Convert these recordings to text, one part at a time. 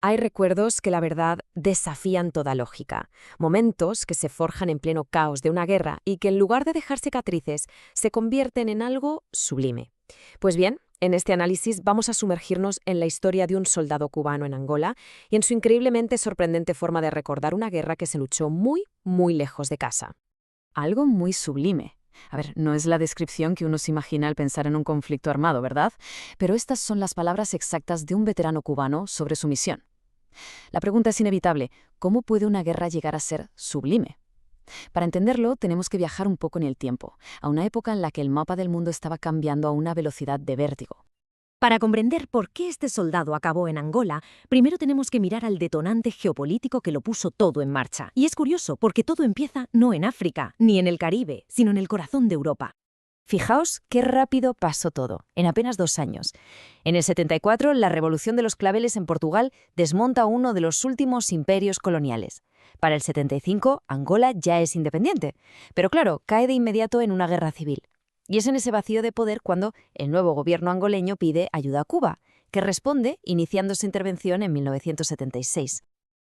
Hay recuerdos que la verdad desafían toda lógica, momentos que se forjan en pleno caos de una guerra y que en lugar de dejar cicatrices se convierten en algo sublime. Pues bien, en este análisis vamos a sumergirnos en la historia de un soldado cubano en Angola y en su increíblemente sorprendente forma de recordar una guerra que se luchó muy, muy lejos de casa. Algo muy sublime. A ver, no es la descripción que uno se imagina al pensar en un conflicto armado, ¿verdad? Pero estas son las palabras exactas de un veterano cubano sobre su misión. La pregunta es inevitable: ¿cómo puede una guerra llegar a ser sublime? Para entenderlo, tenemos que viajar un poco en el tiempo, a una época en la que el mapa del mundo estaba cambiando a una velocidad de vértigo. Para comprender por qué este soldado acabó en Angola, primero tenemos que mirar al detonante geopolítico que lo puso todo en marcha. Y es curioso, porque todo empieza no en África, ni en el Caribe, sino en el corazón de Europa. Fijaos qué rápido pasó todo, en apenas 2 años. En el 74, la Revolución de los Claveles en Portugal desmonta uno de los últimos imperios coloniales. Para el 75, Angola ya es independiente, pero claro, cae de inmediato en una guerra civil. Y es en ese vacío de poder cuando el nuevo gobierno angoleño pide ayuda a Cuba, que responde iniciando su intervención en 1976.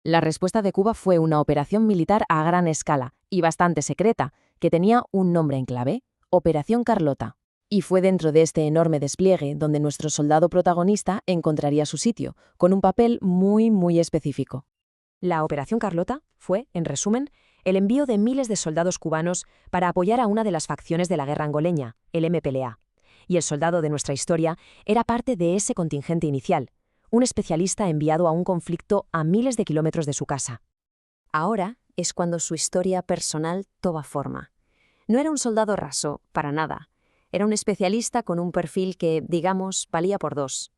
La respuesta de Cuba fue una operación militar a gran escala y bastante secreta, que tenía un nombre en clave: Operación Carlota. Y fue dentro de este enorme despliegue donde nuestro soldado protagonista encontraría su sitio, con un papel muy, muy específico. La Operación Carlota fue, en resumen, el envío de miles de soldados cubanos para apoyar a una de las facciones de la guerra angoleña, el MPLA. Y el soldado de nuestra historia era parte de ese contingente inicial, un especialista enviado a un conflicto a miles de kilómetros de su casa. Ahora es cuando su historia personal toma forma. No era un soldado raso, para nada. Era un especialista con un perfil que, digamos, valía por dos.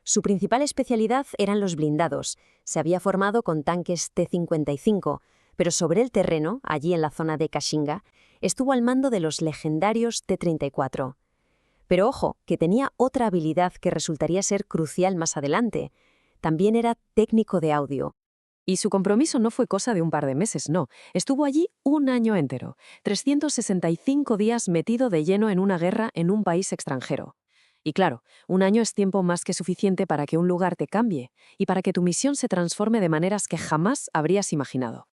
Su principal especialidad eran los blindados. Se había formado con tanques T-55, pero sobre el terreno, allí en la zona de Cashinga, estuvo al mando de los legendarios T-34. Pero ojo, que tenía otra habilidad que resultaría ser crucial más adelante. También era técnico de audio. Y su compromiso no fue cosa de un par de meses, no. Estuvo allí un año entero, 365 días metido de lleno en una guerra en un país extranjero. Y claro, un año es tiempo más que suficiente para que un lugar te cambie y para que tu misión se transforme de maneras que jamás habrías imaginado.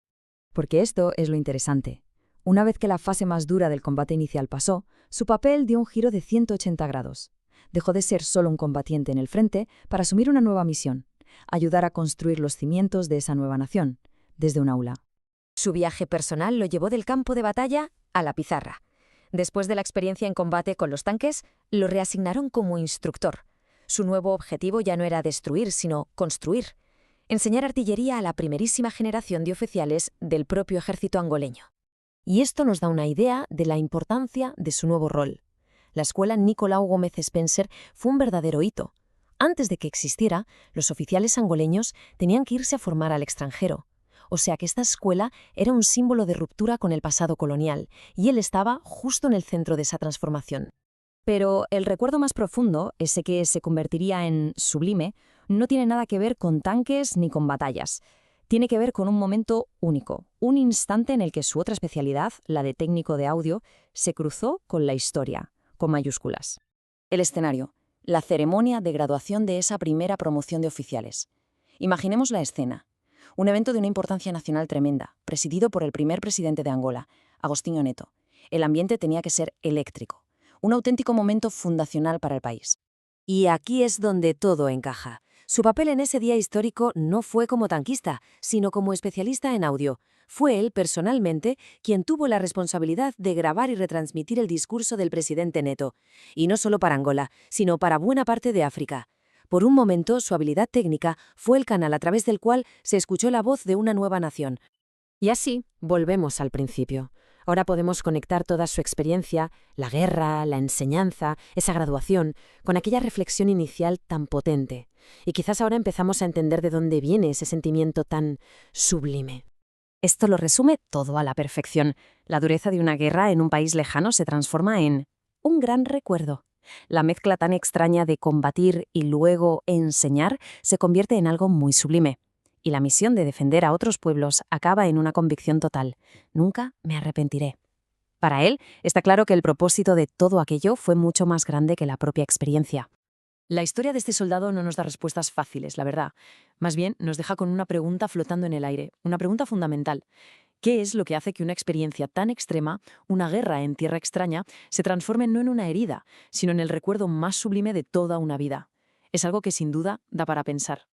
Porque esto es lo interesante. Una vez que la fase más dura del combate inicial pasó, su papel dio un giro de 180 grados. Dejó de ser solo un combatiente en el frente para asumir una nueva misión: ayudar a construir los cimientos de esa nueva nación, desde un aula. Su viaje personal lo llevó del campo de batalla a la pizarra. Después de la experiencia en combate con los tanques, lo reasignaron como instructor. Su nuevo objetivo ya no era destruir, sino construir. Enseñar artillería a la primerísima generación de oficiales del propio ejército angoleño. Y esto nos da una idea de la importancia de su nuevo rol. La escuela Nicolau Gómez Spencer fue un verdadero hito. Antes de que existiera, los oficiales angoleños tenían que irse a formar al extranjero. O sea que esta escuela era un símbolo de ruptura con el pasado colonial, y él estaba justo en el centro de esa transformación. Pero el recuerdo más profundo, ese que se convertiría en sublime, no tiene nada que ver con tanques ni con batallas. Tiene que ver con un momento único, un instante en el que su otra especialidad, la de técnico de audio, se cruzó con la historia, con mayúsculas. El escenario: la ceremonia de graduación de esa primera promoción de oficiales. Imaginemos la escena. Un evento de una importancia nacional tremenda, presidido por el primer presidente de Angola, Agostinho Neto. El ambiente tenía que ser eléctrico, un auténtico momento fundacional para el país. Y aquí es donde todo encaja. Su papel en ese día histórico no fue como tanquista, sino como especialista en audio. Fue él, personalmente, quien tuvo la responsabilidad de grabar y retransmitir el discurso del presidente Neto. Y no solo para Angola, sino para buena parte de África. Por un momento, su habilidad técnica fue el canal a través del cual se escuchó la voz de una nueva nación. Y así, volvemos al principio. Ahora podemos conectar toda su experiencia, la guerra, la enseñanza, esa graduación, con aquella reflexión inicial tan potente. Y quizás ahora empezamos a entender de dónde viene ese sentimiento tan sublime. Esto lo resume todo a la perfección. La dureza de una guerra en un país lejano se transforma en un gran recuerdo. La mezcla tan extraña de combatir y luego enseñar se convierte en algo muy sublime. Y la misión de defender a otros pueblos acaba en una convicción total: nunca me arrepentiré. Para él, está claro que el propósito de todo aquello fue mucho más grande que la propia experiencia. La historia de este soldado no nos da respuestas fáciles, la verdad. Más bien, nos deja con una pregunta flotando en el aire, una pregunta fundamental. ¿Qué es lo que hace que una experiencia tan extrema, una guerra en tierra extraña, se transforme no en una herida, sino en el recuerdo más sublime de toda una vida? Es algo que sin duda da para pensar.